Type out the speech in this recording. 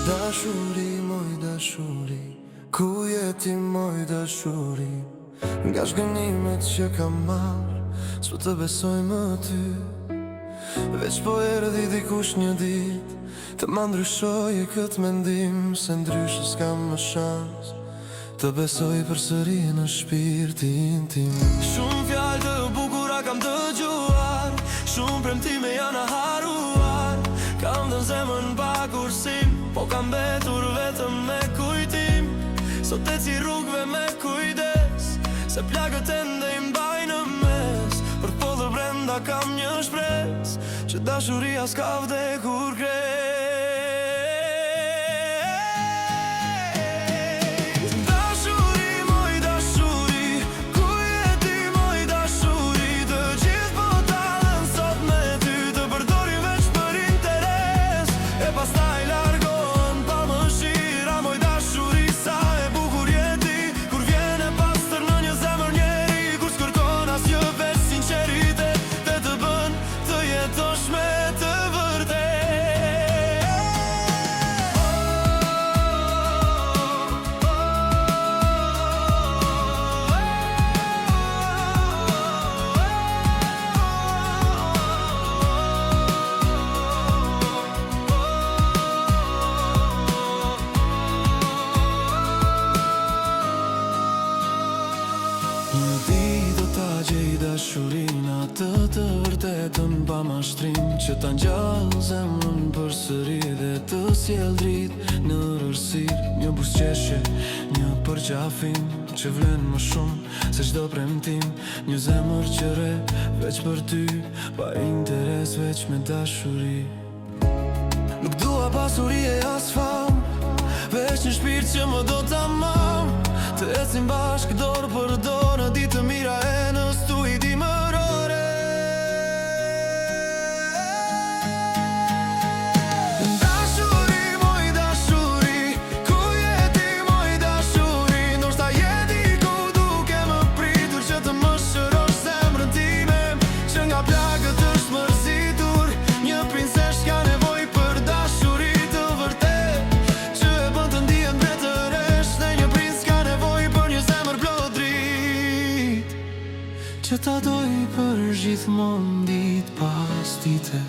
Dashuri, moj dashuri, ku je ti moj dashuri? Nga shgënimet që kam marrë, s'po të besoj më ty. Veç po erdhi dikush një dit të ma ndryshoj këtë mendim, se ndryshë s'kam më shans të besoj përsëri në shpirtin tim. Shumë fjalë të bukura kam dëgjuar, shumë premtime janë haruar. Kam dhënë zemrën pa kursim, po kam mbetur vetëm me kujtim. Sot eci rrugëve me kujdes, se plagët ende i mbaj në mes. Për podër brenda kam një shpres, që dashuria s'ka vdekur krejt. Një ditë do ta gjej dashurin atë të vërtetën pa mashtrim, që ta ngjall zemrën përsëri dhe të sjell dritë në rërsir. Një buzëqeshje, një përqafim që vlen më shumë se çdo premtim. Një zemër që re veç për ty, pa interes veç me dashuri. Nuk dua pasuri e as fam, veç një shpirt që më do tamam. Të ecim bashkë dorë për dorë në ditë të mira e në stuhi dimërore. Dashuri, moj dashuri, ku je ti moj dashuri? Ndoshta je diku duke më pritur që të më shërosh zemrën time, që nga plagët është mërzitur. Një princesh ka nevojë për dashuri të vërtet, që e bën të ndihet mbretëresh. Dhe një princ ka nevojë për një zemër plot dritë, që ta doj për gjithmonë ditë pas dite.